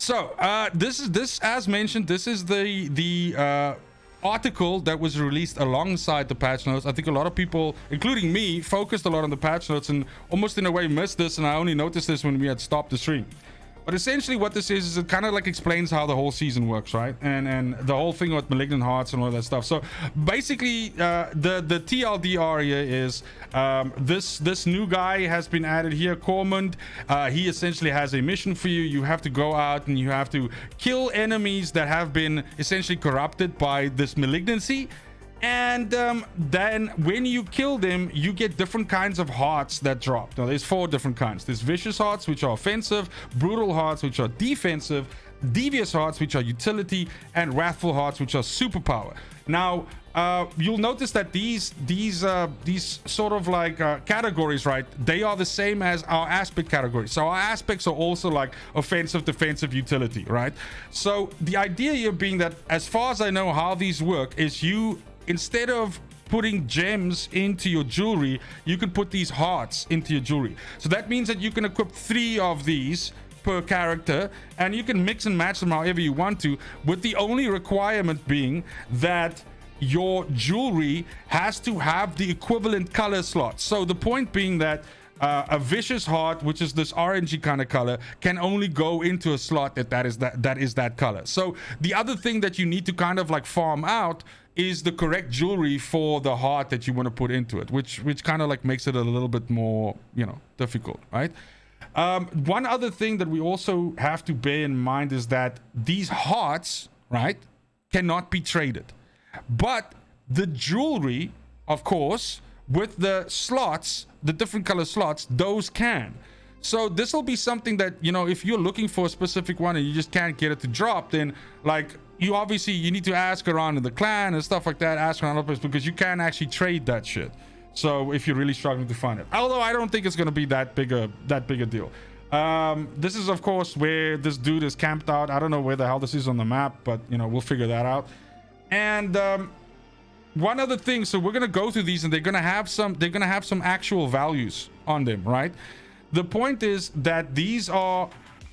So this as mentioned, this is the article that was released alongside the patch notes. I think a lot of people, including me, focused a lot on the patch notes and almost in a way missed this, and I only noticed this when we had stopped the stream. But essentially what this is it kind of like explains how the whole season works, right? And the whole thing with Malignant Hearts and all that stuff. So basically the TLDR here is this new guy has been added here, Cormund. He essentially has a mission for you. You have to go out and you have to kill enemies that have been essentially corrupted by this malignancy. And then when you kill them, you get different kinds of hearts that drop. Now, there's 4 different kinds. There's vicious hearts, which are offensive, brutal hearts, which are defensive, devious hearts, which are utility, and wrathful hearts, which are superpower. Now, you'll notice that these sort of like categories, right? They are the same as our aspect categories. So our aspects are also like offensive, defensive, utility, right? So the idea here being that, as far as I know, how these work is instead of putting gems into your jewelry, you can put these hearts into your jewelry. So that means that you can equip 3 of these per character, and you can mix and match them however you want to, with the only requirement being that your jewelry has to have the equivalent color slot. So the point being that a vicious heart, which is this orangey kind of color, can only go into a slot that is that color. So the other thing that you need to kind of like farm out is the correct jewelry for the heart that you want to put into it, which kind of like makes it a little bit more, you know, difficult, right? One other thing that we also have to bear in mind is that these hearts, right, cannot be traded, but the jewelry, of course, with the slots, the different color slots, those can. So this will be something that, you know, if you're looking for a specific one and you just can't get it to drop, then like you need to ask around in the clan and stuff like that, ask around others, because you can actually trade that shit. So if you're really struggling to find it, although I don't think it's going to be that big a deal. This is of course where this dude is camped out. I don't know where the hell this is on the map, but you know, we'll figure that out. And one other thing, so we're gonna go through these, and they're gonna have some actual values on them, right? The point is that these are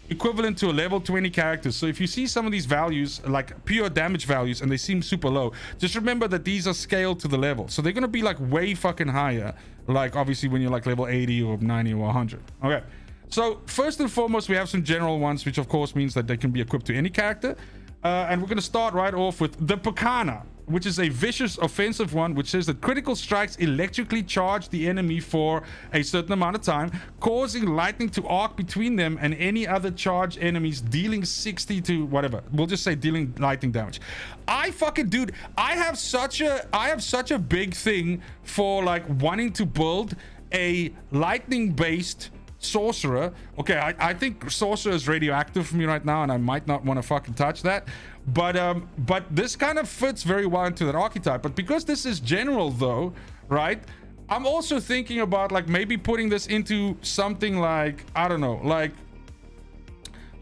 equivalent to a level 20 character. So if you see some of these values, like pure damage values, and they seem super low, just remember that these are scaled to the level. So they're gonna be like way fucking higher, like obviously when you're like level 80 or 90 or 100. Okay, so first and foremost, we have some general ones, which of course means that they can be equipped to any character. And we're gonna start right off with the Pakana, which is a vicious offensive one, which says that critical strikes electrically charge the enemy for a certain amount of time, causing lightning to arc between them and any other charged enemies, dealing 60 to whatever. We'll just say dealing lightning damage. I have such a big thing for like wanting to build a lightning based Sorcerer. Okay, I think Sorcerer is radioactive for me right now, and I might not want to fucking touch that. But this kind of fits very well into that archetype. But because this is general though, right? I'm also thinking about like maybe putting this into something like, I don't know, like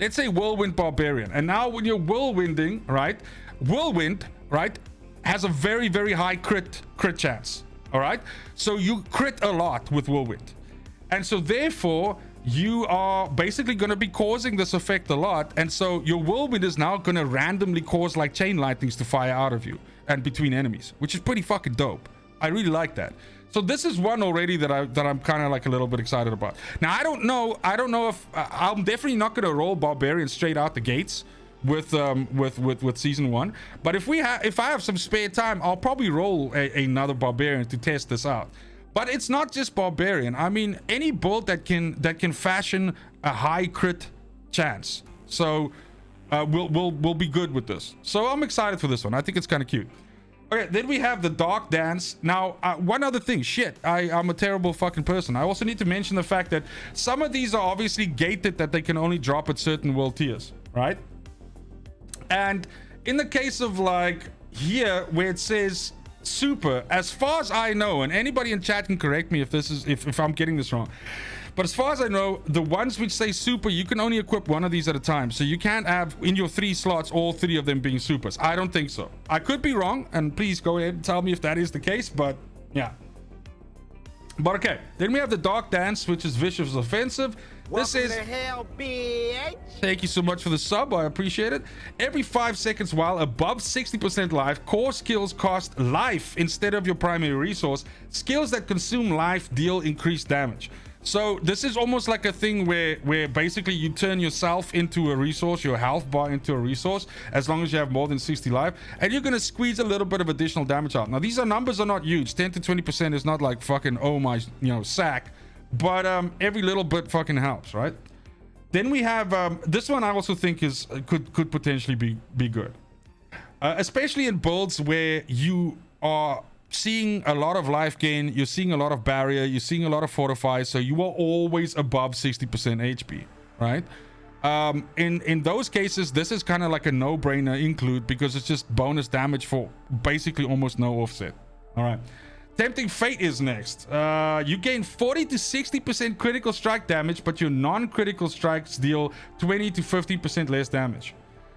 let's say Whirlwind Barbarian. And now when you're whirlwinding, right? Whirlwind, right, has a very, very high crit chance. All right. So you crit a lot with Whirlwind. And so therefore you are basically going to be causing this effect a lot, and so your whirlwind is now going to randomly cause like chain lightnings to fire out of you and between enemies, which is pretty fucking dope. I really like that. So this is one already that I'm kind of like a little bit excited about. Now I don't know if I'm definitely not going to roll Barbarian straight out the gates with season 1, but if I have some spare time, I'll probably roll another Barbarian to test this out. But it's not just Barbarian. I mean, any build that can fashion a high crit chance. So we'll be good with this. So I'm excited for this one. I think it's kind of cute. Okay, then we have the Dark Dance. Now, one other thing. Shit, I'm a terrible fucking person. I also need to mention the fact that some of these are obviously gated, that they can only drop at certain world tiers, right? And in the case of like here, where it says super, as far as I know, and anybody in chat can correct me if I'm getting this wrong, but as far as I know, the ones which say super, you can only equip one of these at a time. So you can't have in your 3 slots all 3 of them being supers. I don't think so. I could be wrong, and please go ahead and tell me if that is the case, but yeah. But okay, then we have the Dark Dance, which is vicious offensive. This is hell, bitch. Thank you so much for the sub, I appreciate it. Every 5 seconds while above 60% life, core skills cost life instead of your primary resource. Skills that consume life deal increased damage. So this is almost like a thing where basically you turn yourself into a resource, your health bar into a resource, as long as you have more than 60 life, and you're gonna squeeze a little bit of additional damage out. Now these numbers are not huge. 10 to 20% is not like fucking oh my sack, but every little bit fucking helps, right? Then we have this one. I also think is could potentially be good, especially in builds where you are seeing a lot of life gain, you're seeing a lot of barrier, you're seeing a lot of fortify, so you are always above 60% HP, right? In those cases, this is kind of like a no-brainer include, because it's just bonus damage for basically almost no offset. All right, Tempting Fate is next. You gain 40 to 60% critical strike damage, but your non-critical strikes deal 20 to 50% less damage.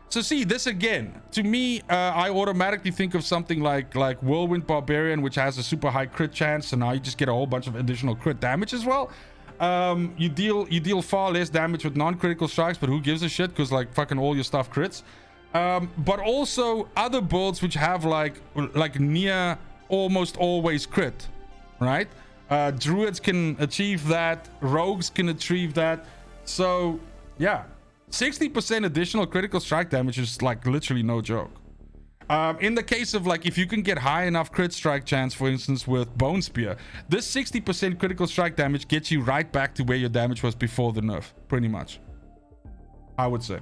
So see, this again, to me, I automatically think of something like Whirlwind Barbarian, which has a super high crit chance, so now you just get a whole bunch of additional crit damage as well. You deal far less damage with non-critical strikes, but who gives a shit, because like fucking all your stuff crits. But also other builds which have like near almost always crit, right? Druids can achieve that, rogues can achieve that. So yeah, 60% additional critical strike damage is like literally no joke. In the case of like if you can get high enough crit strike chance, for instance with Bone Spear, this 60% critical strike damage gets you right back to where your damage was before the nerf, pretty much, I would say.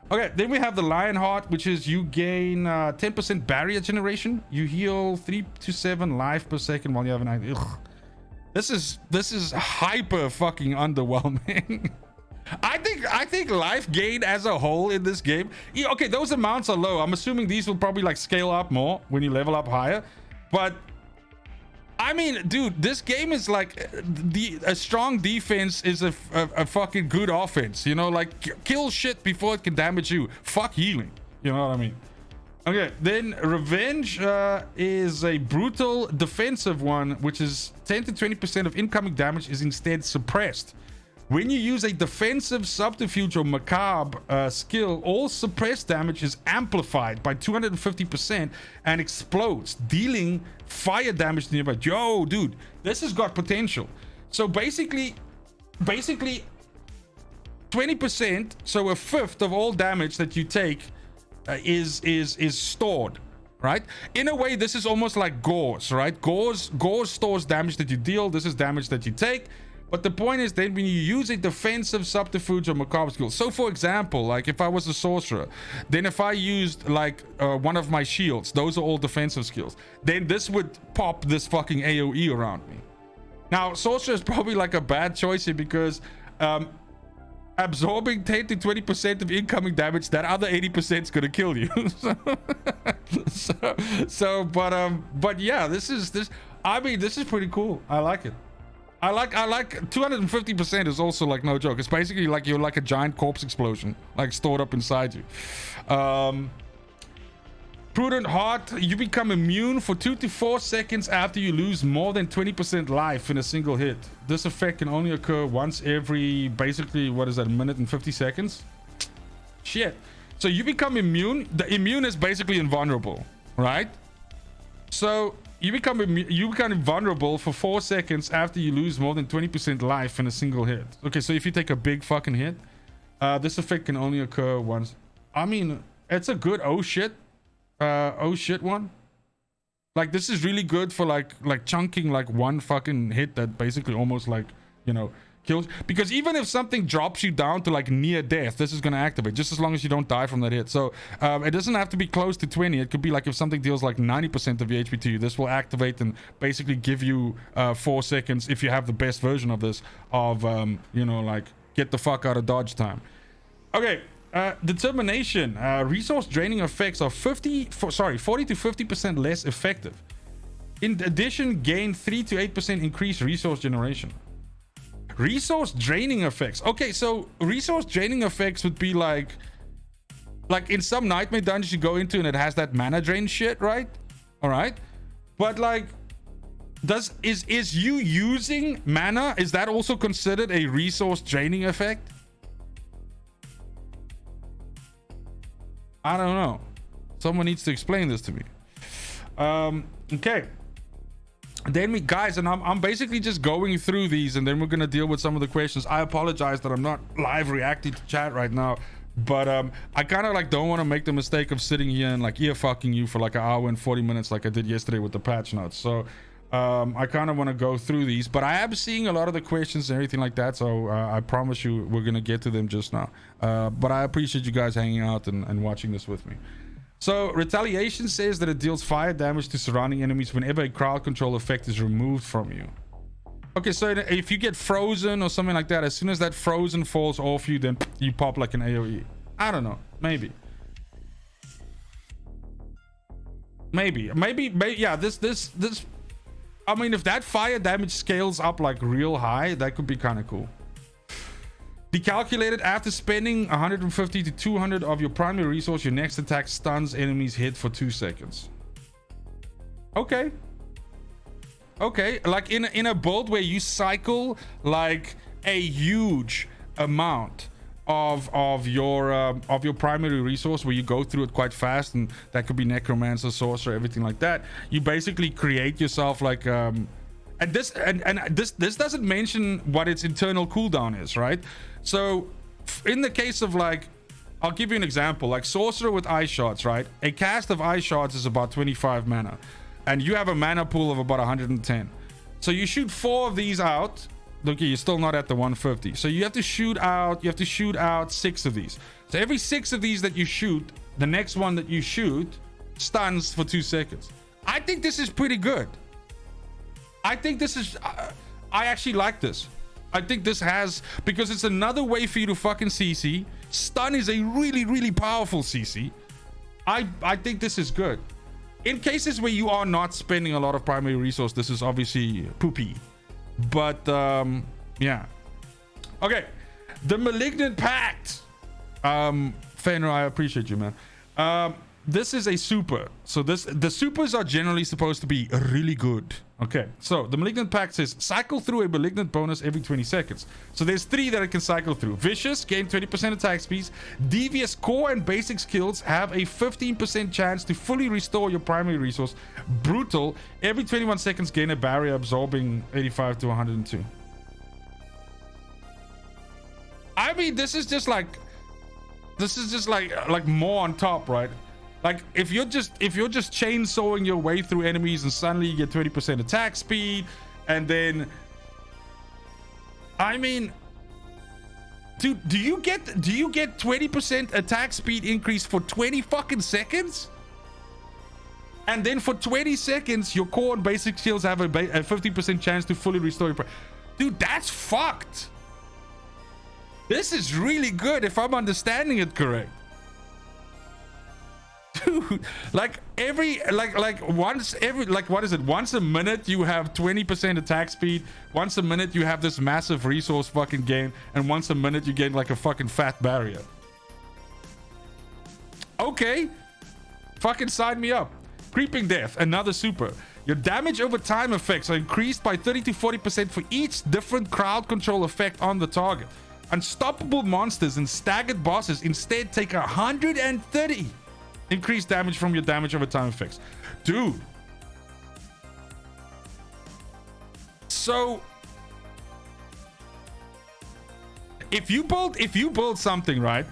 Okay, then we have the Lion Heart, which is you gain 10% barrier generation. You heal 3 to 7 life per second while you have an ugh. This is hyper fucking underwhelming. I think life gain as a whole in this game, okay, those amounts are low. I'm assuming these will probably like scale up more when you level up higher, but I mean, dude, this game is like a strong defense is a fucking good offense, you know, like kill shit before it can damage you. Fuck healing, you know what I mean? Okay, then Revenge is a brutal defensive one, which is 10 to 20% of incoming damage is instead suppressed. When you use a defensive subterfuge or macabre skill, all suppressed damage is amplified by 250% and explodes, dealing fire damage to nearby. Yo, dude, this has got potential. So basically 20%, so a fifth of all damage that you take is stored, right? In a way, this is almost like Gauze, right? Gauze stores damage that you deal. This is damage that you take. But the point is then when you use a defensive subterfuge or macabre skill, so for example, like if I was a sorcerer, then if I used like one of my shields, those are all defensive skills, then this would pop this fucking AoE around me. Now sorcerer is probably like a bad choice here because absorbing 10 to 20% of incoming damage, that other 80% is gonna kill you. But yeah, this is pretty cool. I like it. I like 250% is also like no joke. It's basically like you're like a giant corpse explosion like stored up inside you. Prudent Heart, you become immune for 2 to 4 seconds after you lose more than 20% life in a single hit. This effect can only occur once every basically, what is that, a minute and 50 seconds? Shit. So you become immune. The immune is basically invulnerable, right? So you become invulnerable for 4 seconds after you lose more than 20% life in a single hit. Okay, so if you take a big fucking hit, this effect can only occur once. I mean, it's a good oh shit one. Like this is really good for like chunking like one fucking hit that basically almost like, you know, kills, because even if something drops you down to like near death, this is going to activate just as long as you don't die from that hit. So it doesn't have to be close to 20. It could be like if something deals like 90% of your HP to you, this will activate and basically give you 4 seconds, if you have the best version of this, of you know, like get the fuck out of dodge time. Okay, Determination. Resource draining effects are 40 to 50% less effective. In addition, gain 3 to 8% increased resource generation. Resource draining effects. Okay, so resource draining effects would be like in some nightmare dungeons you go into and it has that mana drain shit, right? All right, but like is you using mana, is that also considered a resource draining effect? I don't know. Someone needs to explain this to me. Okay. Then we guys, and I'm basically just going through these, and then we're gonna deal with some of the questions. I apologize that I'm not live reacting to chat right now, but I kind of like don't want to make the mistake of sitting here and like ear fucking you for like an hour and 40 minutes like I did yesterday with the patch notes. So I kind of want to go through these, but I am seeing a lot of the questions and everything like that, so I promise you we're gonna get to them just now. But I appreciate you guys hanging out and watching this with me. So retaliation says that it deals fire damage to surrounding enemies whenever a crowd control effect is removed from you. Okay, so if you get frozen or something like that, as soon as that frozen falls off you, then you pop like an AoE. I don't know, maybe yeah, this I mean, if that fire damage scales up like real high, that could be kind of cool. Decalculated, after spending 150 to 200 of your primary resource, your next attack stuns enemies hit for 2 seconds. Okay, like in a build where you cycle like a huge amount of your primary resource, where you go through it quite fast, and that could be Necromancer, Sorcerer, everything like that. You basically create yourself like and this doesn't mention what its internal cooldown is, right? So in the case of like, I'll give you an example, like Sorcerer with Ice Shards, right? A cast of Ice Shards is about 25 mana, and you have a mana pool of about 110. So you shoot 4 of these out. Okay, you're still not at the 150. So you have to shoot out 6 of these. So every 6 of these that you shoot, the next one that you shoot stuns for 2 seconds. I think this is pretty good. I think this is I actually like this. I think this has, because it's another way for you to fucking CC. Stun is a really powerful CC. I think this is good. In cases where you are not spending a lot of primary resource, this is obviously poopy. But yeah. Okay, the Malignant Pact. Fenrir, I appreciate you, man. This is a super. So the supers are generally supposed to be really good. Okay, so the Malignant Pact says cycle through a malignant bonus every 20 seconds. So there's 3 that it can cycle through. Vicious, gain 20% attack speeds. Devious, core and basic skills have a 15% chance to fully restore your primary resource. Brutal, every 21 seconds gain a barrier absorbing 85 to 102. I mean, this is just like more on top, right? Like if you're just chainsawing your way through enemies and suddenly you get 20% attack speed, and then I mean, dude, do you get 20% attack speed increase for 20 fucking seconds? And then for 20 seconds your core and basic skills have a 50% chance to fully restore your dude, that's fucked. This is really good if I'm understanding it correct. Dude, like once a minute you have 20% attack speed, once a minute you have this massive resource fucking gain, and once a minute you gain like a fucking fat barrier. Okay, fucking sign me up. Creeping Death, another super. Your damage over time effects are increased by 30 to 40% for each different crowd control effect on the target. Unstoppable monsters and staggered bosses instead take 130 increased damage from your damage over time effects. Dude. So if you build something, right,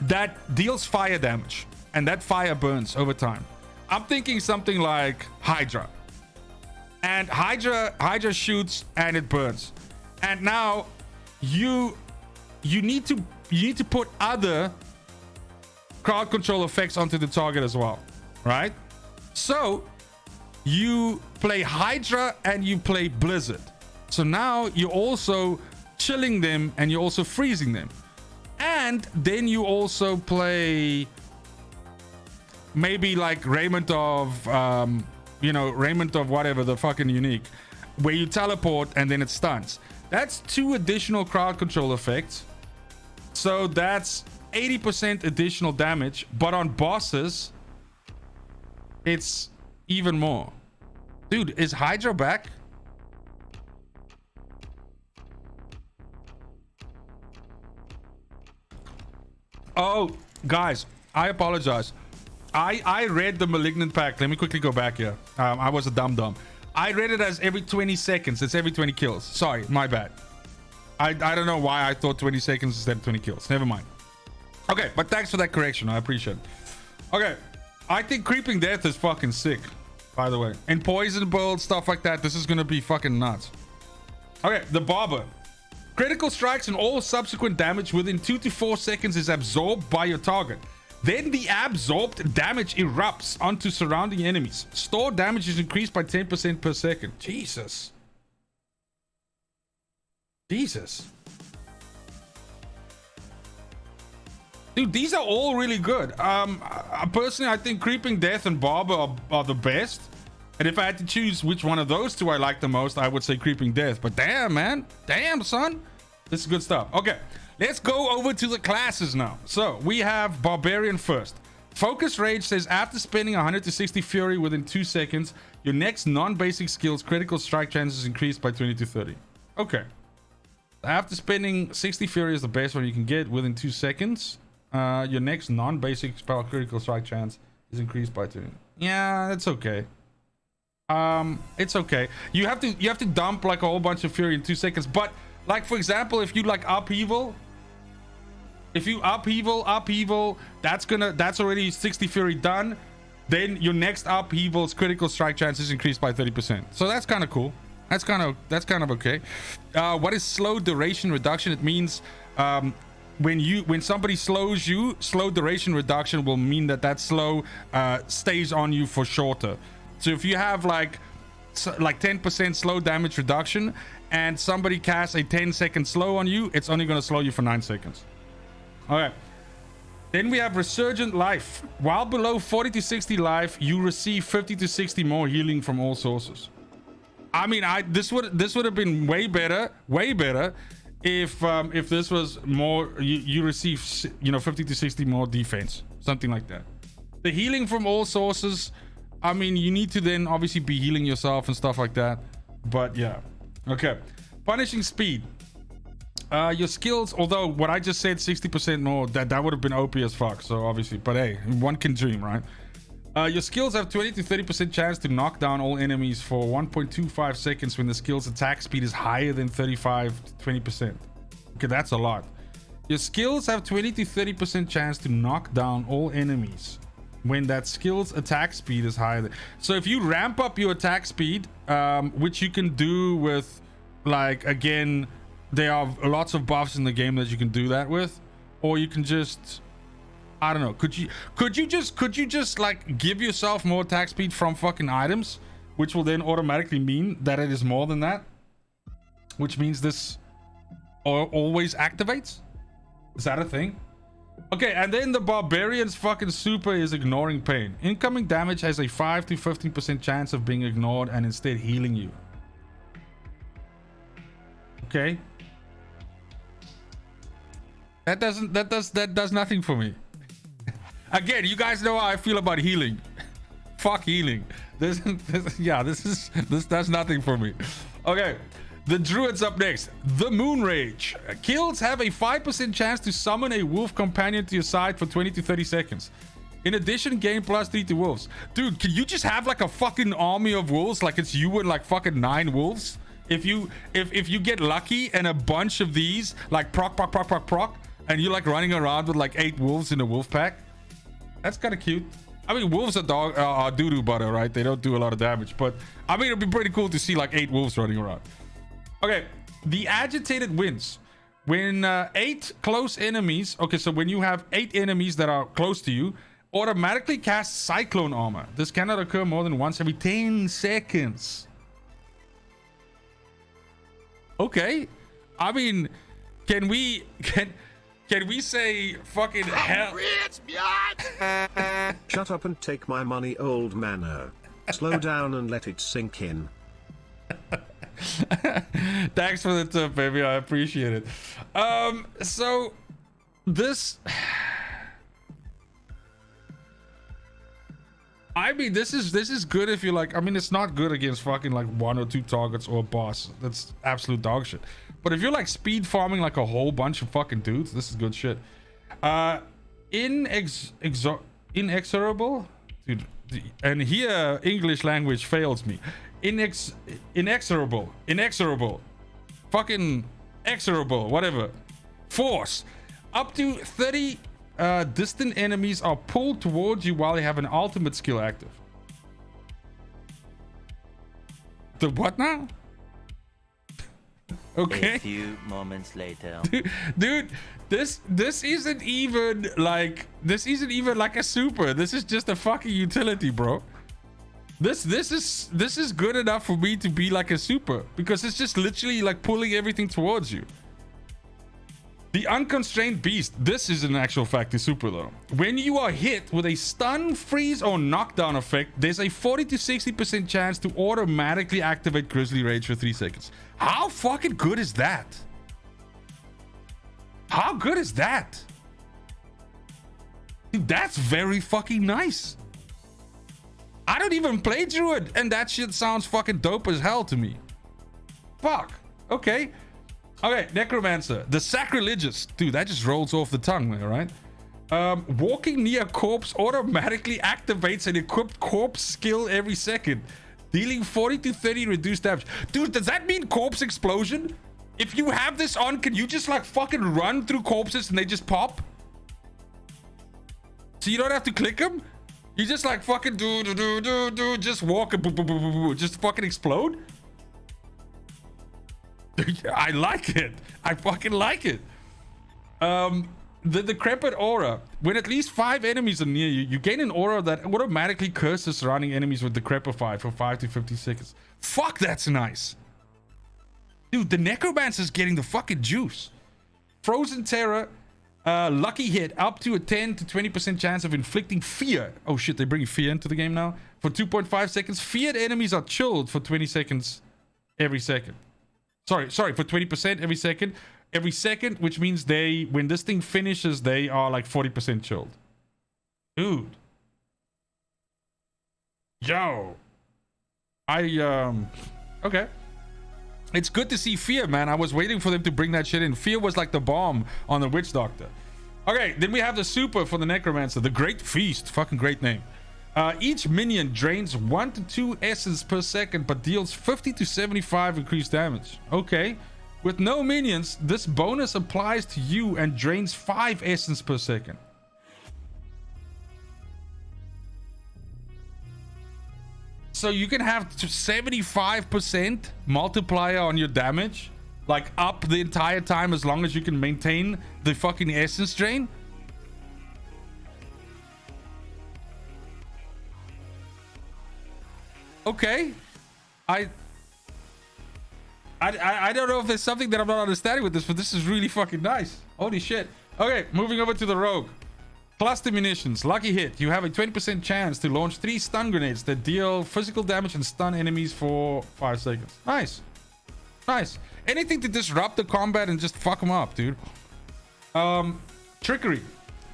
that deals fire damage and that fire burns over time, I'm thinking something like Hydra. And Hydra shoots and it burns. And now you need to put other crowd control effects onto the target as well, right? So you play Hydra and you play Blizzard. So now you're also chilling them and you're also freezing them. And then you also play maybe like Raiment of whatever, the fucking unique, where you teleport and then it stuns. That's 2 additional crowd control effects. So that's 80% additional damage, but on bosses it's even more. Dude, is Hydra back? Oh, guys, I apologize. I read the Malignant pack. Let me quickly go back here. I was a dumb. I read it as every 20 seconds. It's every 20 kills. Sorry, my bad. I don't know why I thought 20 seconds instead of 20 kills. Never mind. Okay, but thanks for that correction. I appreciate it. Okay, I think Creeping Death is fucking sick, by the way. And poison build, stuff like that. This is gonna be fucking nuts. Okay, the Barber. Critical strikes and all subsequent damage within 2 to 4 seconds is absorbed by your target. Then the absorbed damage erupts onto surrounding enemies. Stored damage is increased by 10% per second. Jesus. Dude, these are all really good. Personally, I think Creeping Death and Barber are the best. And if I had to choose which one of those two I like the most, I would say Creeping Death. But damn, man. Damn, son. This is good stuff. Okay, let's go over to the classes now. So we have Barbarian first. Focus Rage says after spending 100 to 60 Fury within 2 seconds, your next non-basic skill's critical strike chances increased by 20 to 30. Okay. After spending 60 Fury is the best one you can get within 2 seconds. Your next non-basic spell critical strike chance is increased by 20. Yeah, that's okay. It's okay. You have to dump like a whole bunch of Fury in 2 seconds, but like for example, if you like upheaval, that's already 60 Fury done. Then your next upheaval's critical strike chance is increased by 30%. So that's kind of cool. That's kind of okay. What is slow duration reduction? It means when somebody slows you, slow duration reduction will mean that slow stays on you for shorter. So if you have like 10% slow damage reduction and somebody casts a 10-second slow on you, it's only going to slow you for 9 seconds. All right. Then we have Resurgent Life. While below 40 to 60 life, you receive 50 to 60 more healing from all sources. I mean, this would have been way better if this was more, you receive 50 to 60 more defense, something like that. The healing from all sources, I mean, you need to then obviously be healing yourself and stuff like that. But yeah. Okay. Punishing Speed. Your skills, although what I just said 60% more, that would have been OP as fuck. So obviously, but hey, one can dream, right? Your skills have 20 to 30% chance to knock down all enemies for 1.25 seconds when the skill's attack speed is higher than 35 to 20%. Okay, that's a lot. Your skills have 20 to 30% chance to knock down all enemies when that skill's attack speed is higher. So if you ramp up your attack speed, which you can do with, like, again, there are lots of buffs in the game that you can do that with, or you can just, I don't know, could you just like give yourself more attack speed from fucking items, which will then automatically mean that it is more than that, which means this always activates? Is that a thing? Okay, and then the Barbarian's fucking super is Ignoring Pain. Incoming damage has a 5 to 15% chance of being ignored and instead healing you. Okay. That does nothing for me. Again, you guys know how I feel about healing. Fuck healing. This does nothing for me. Okay. The Druid's up next. The Moon Rage. Kills have a 5% chance to summon a wolf companion to your side for 20 to 30 seconds. In addition, gain +3 to wolves. Dude, can you just have like a fucking army of wolves? Like it's you and like fucking 9 wolves? If you get lucky and a bunch of these, like proc, and you're like running around with like 8 wolves in a wolf pack, that's kind of cute. I mean, wolves are doo-doo butter, right? They don't do a lot of damage, but I mean, it'd be pretty cool to see like 8 wolves running around. Okay, the Agitated Winds. When 8 close enemies, okay, so when you have 8 enemies that are close to you, automatically cast Cyclone Armor. This cannot occur more than once every 10 seconds. Okay, I mean, can we say fucking hell? Shut up and take my money, old man. Slow down and let it sink in. Thanks for the tip, baby. I appreciate it. So this I mean, this is good if you're like, I mean, it's not good against fucking like 1 or 2 targets or a boss. That's absolute dog shit. But if you're like speed farming like a whole bunch of fucking dudes, this is good shit. Inexorable, dude, and here English language fails me. Inexorable, fucking exorable, whatever. Force. Up to 30 distant enemies are pulled towards you while they have an ultimate skill active. The what now? Okay. A few moments later. Dude, this isn't even like a super. This is just a fucking utility, bro. This is good enough for me to be like a super because it's just literally like pulling everything towards you. The Unconstrained Beast. This is an actual fact, the super though. When you are hit with a stun, freeze, or knockdown effect, there's a 40 to 60% chance to automatically activate Grizzly Rage for 3 seconds. How fucking good is that? How good is that? Dude, that's very fucking nice. I don't even play Druid, and that shit sounds fucking dope as hell to me. Fuck. Okay. Okay, Necromancer, the Sacrilegious. Dude, that just rolls off the tongue there, right? Walking near a corpse automatically activates an equipped corpse skill every second, dealing 40 to 30 reduced damage. Dude, does that mean corpse explosion? If you have this on, can you just like fucking run through corpses and they just pop? So you don't have to click them? You just like fucking just walk and just fucking explode? I like it. I fucking like it. The Decrepit Aura. When at least 5 enemies are near you, you gain an aura that automatically curses surrounding enemies with Decrepify for 5 to 50 seconds. Fuck, that's nice. Dude, the Necromancer's getting the fucking juice. Frozen Terror. Lucky Hit. Up to a 10 to 20% chance of inflicting fear. Oh shit, they're bringing fear into the game now. For 2.5 seconds. Feared enemies are chilled for 20 seconds every second. Sorry, for 20% every second. Every second, which means when this thing finishes, they are like 40% chilled. Dude. Yo. Okay. It's good to see Fear, man. I was waiting for them to bring that shit in. Fear was like the bomb on the Witch Doctor. Okay, then we have the super for the Necromancer. The Great Feast. Fucking great name. Each minion drains 1 to 2 essence per second, but deals 50 to 75 increased damage. Okay. With no minions, this bonus applies to you and drains 5 essence per second. So you can have 75% multiplier on your damage, like up the entire time as long as you can maintain the fucking essence drain. Okay. I don't know if there's something that I'm not understanding with this, but this is really fucking nice. Holy shit. Okay, moving over to the Rogue. Cluster Munitions. Lucky Hit. You have a 20% chance to launch 3 stun grenades that deal physical damage and stun enemies for 5 seconds. Nice. Nice. Anything to disrupt the combat and just fuck them up, dude. Trickery.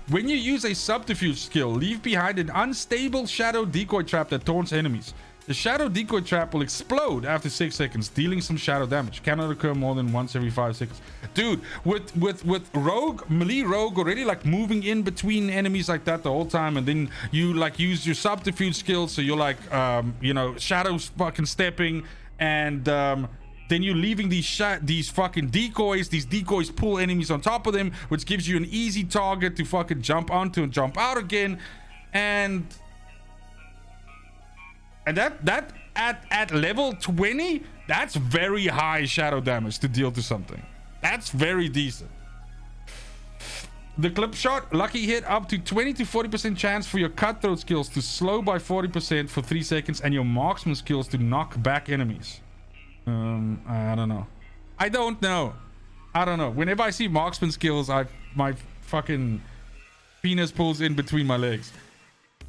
When you use a subterfuge skill, leave behind an unstable shadow decoy trap that taunts enemies. The shadow decoy trap will explode after 6 seconds, dealing some shadow damage. Cannot occur more than once every 5 seconds. Dude, with Rogue, melee Rogue already like moving in between enemies like that the whole time, and then you like use your subterfuge skill, so you're like, you know, shadows fucking stepping, and then you're leaving these fucking decoys. These decoys pull enemies on top of them, which gives you an easy target to fucking jump onto and jump out again, and that at level 20, that's very high shadow damage to deal to something. That's very decent. The Clip Shot. Lucky Hit. Up to 20 to 40% chance for your Cutthroat skills to slow by 40% for 3 seconds, and your Marksman skills to knock back enemies. I don't know. I don't know. Whenever I see Marksman skills, my fucking penis pulls in between my legs.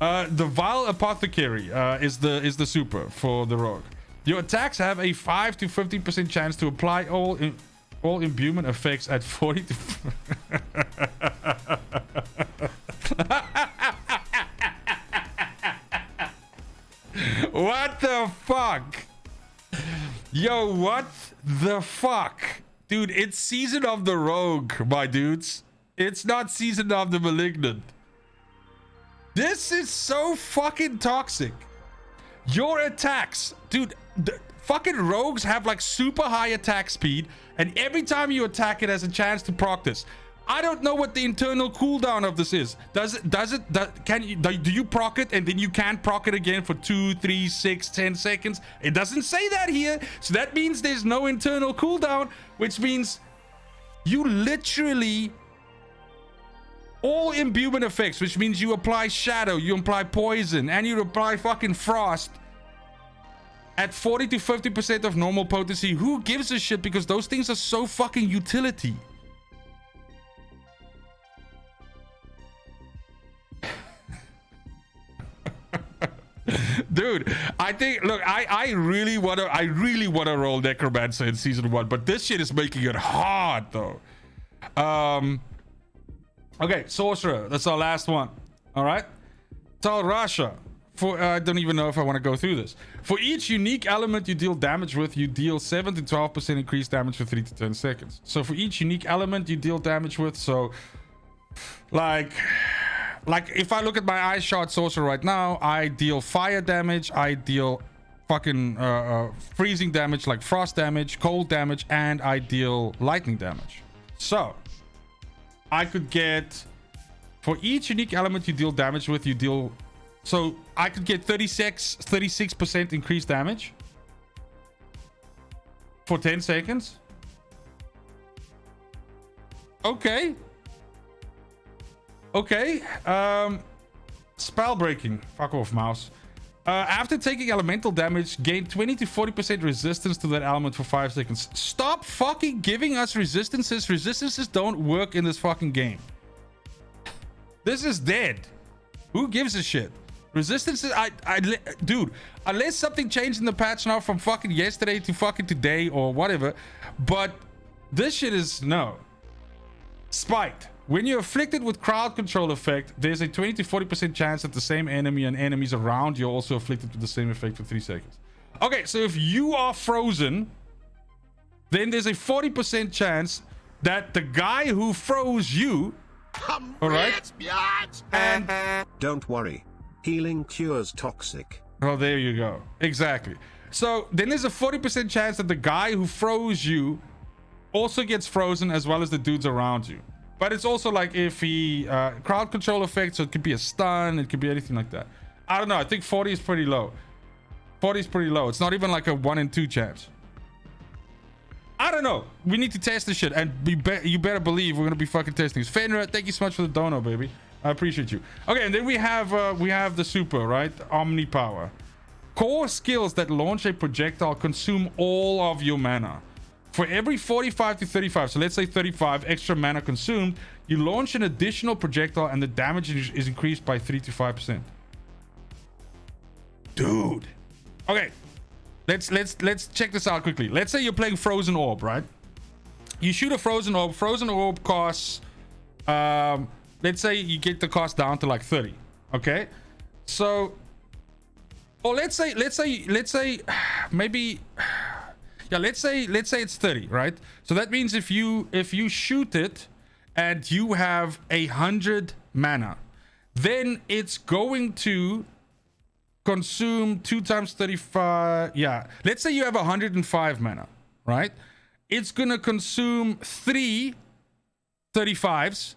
The Vile Apothecary is the super for the Rogue. Your attacks have a 5 to 15% chance to apply all imbuement effects at 40 to What the fuck? Yo, what the fuck? Dude, it's Season of the Rogue, my dudes. It's not Season of the Malignant. This is so fucking toxic. Your attacks, dude, the fucking rogues have like super high attack speed, and every time you attack, it has a chance to proc this. I don't know what the internal cooldown of this is. Do you proc it and then you can't proc it again for 2, 3, 6, 10 seconds? It doesn't say that here. So that means there's no internal cooldown, which means you literally all imbuement effects, which means you apply shadow, you apply poison, and you apply fucking frost at 40 to 50% of normal potency. Who gives a shit? Because those things are so fucking utility. Dude, I think, look, I really want to roll Necromancer in Season 1, but this shit is making it hard though. Okay, Sorcerer, that's our last one. All right, tell Russia. I don't even know if I want to go through this. For each unique element you deal damage with, you deal 7 to 12% increased damage for 3 to 10 seconds. So for each unique element you deal damage with, so like if I look at my Ice Shard Sorcerer right now, I deal fire damage, I deal fucking freezing damage, like frost damage, cold damage, and I deal lightning damage. So I could get, for each unique element you deal damage with, so I could get 36% increased damage for 10 seconds. Okay. Spell breaking. Fuck off, mouse. After taking elemental damage, gain 20 to 40% resistance to that element for 5 seconds. Stop fucking giving us resistances. Resistances don't work in this fucking game. This is dead. Who gives a shit? Resistances, dude, unless something changed in the patch now from fucking yesterday to fucking today or whatever, but this shit is no. Spite. When you're afflicted with crowd control effect, there's a 20 to 40% chance that the same enemy and enemies around you are also afflicted with the same effect for 3 seconds. Okay, so if you are frozen, then there's a 40% chance that the guy who froze you, all right, and don't worry, healing cures toxic. Oh, there you go. Exactly. So then there's a 40% chance that the guy who froze you also gets frozen, as well as the dudes around you. But it's also like if he crowd control effect, so it could be a stun, it could be anything like that. I don't know. I think 40 is pretty low. 40 is pretty low. It's not even like a 1 in 2 chance. I don't know. We need to test this shit, and you better believe we're gonna be fucking testing this. Fenrir, thank you so much for the dono, baby. I appreciate you. Okay, and then we have the super, right? Omni power. Core skills that launch a projectile consume all of your mana. For every 45 to 35, so let's say 35 extra mana consumed, you launch an additional projectile and the damage is increased by 3 to 5%. Dude. Okay. Let's check this out quickly. Let's say you're playing Frozen Orb, right? You shoot a Frozen Orb. Frozen Orb costs, let's say you get the cost down to like 30. Okay. So, or let's say maybe, yeah, let's say it's 30, right? So that means if you shoot it and you have 100 mana, then it's going to consume 2 times 35. Yeah, let's say you have 105 mana, right? It's gonna consume 3 35s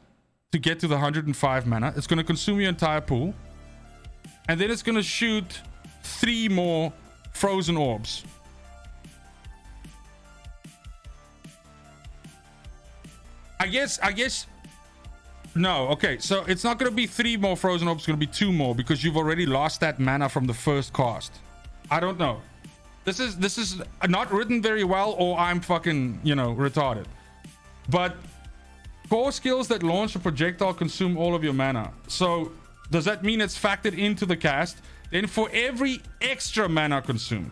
to get to the 105 mana. It's gonna consume your entire pool, and then it's gonna shoot 3 more Frozen Orbs. I guess no. Okay, so it's not gonna be 3 more Frozen Orbs, it's gonna be 2 more, because you've already lost that mana from the first cast. I don't know. This is not written very well, or I'm fucking, retarded. But core skills that launch a projectile consume all of your mana. So does that mean it's factored into the cast? Then for every extra mana consumed.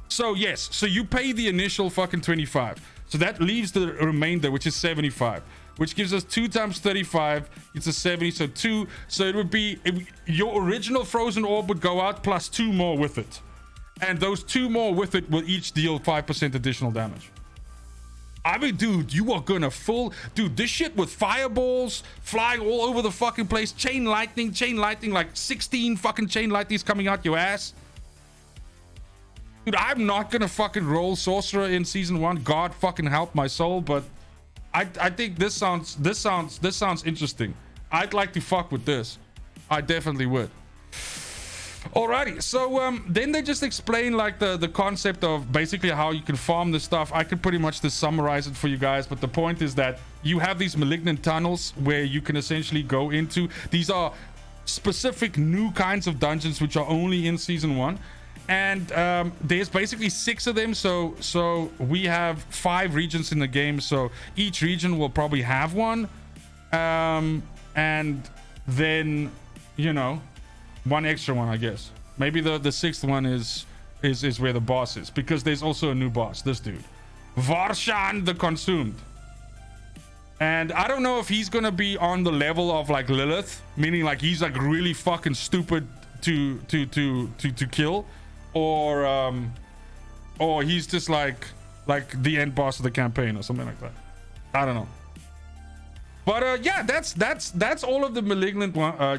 So yes, so you pay the initial fucking 25. So that leaves the remainder, which is 75, which gives us 2 times 35. It's a 70, so 2. So it would be, your original frozen orb would go out plus 2 more with it. And those 2 more with it will each deal 5% additional damage. I mean, dude, you are gonna dude, this shit with fireballs flying all over the fucking place, chain lightning, like 16 fucking chain lightnings coming out your ass. Dude, I'm not gonna fucking roll Sorcerer in season 1. God fucking help my soul, but I think this sounds interesting. I'd like to fuck with this. I definitely would. Alrighty, so then they just explain like the concept of basically how you can farm this stuff. I could pretty much just summarize it for you guys, but the point is that you have these malignant tunnels where you can essentially go into. These are specific new kinds of dungeons which are only in season 1, and there's basically 6 of them. So we have 5 regions in the game, so each region will probably have one, and then, you know, one extra one, I guess. Maybe the 6th one is where the boss is, because there's also a new boss, this dude, Varshan the Consumed. And I don't know if he's gonna be on the level of like Lilith, meaning like he's like really fucking stupid to kill, or he's just like the end boss of the campaign or something like that. I don't know. But yeah, that's all of the malignant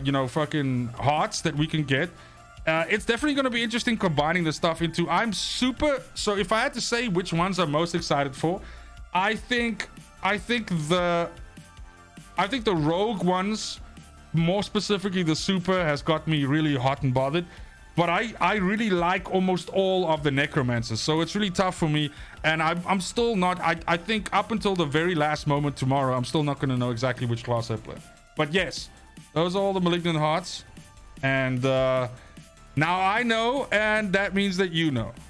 you know, fucking hearts that we can get. It's definitely going to be interesting combining the stuff into. So if I had to say which ones I'm most excited for, I think the rogue ones, more specifically the super, has got me really hot and bothered. But I really like almost all of the necromancers, so it's really tough for me, and I'm still not. I think up until the very last moment tomorrow, I'm still not going to know exactly which class I play. But yes, those are all the malignant hearts, and now I know, and that means that you know.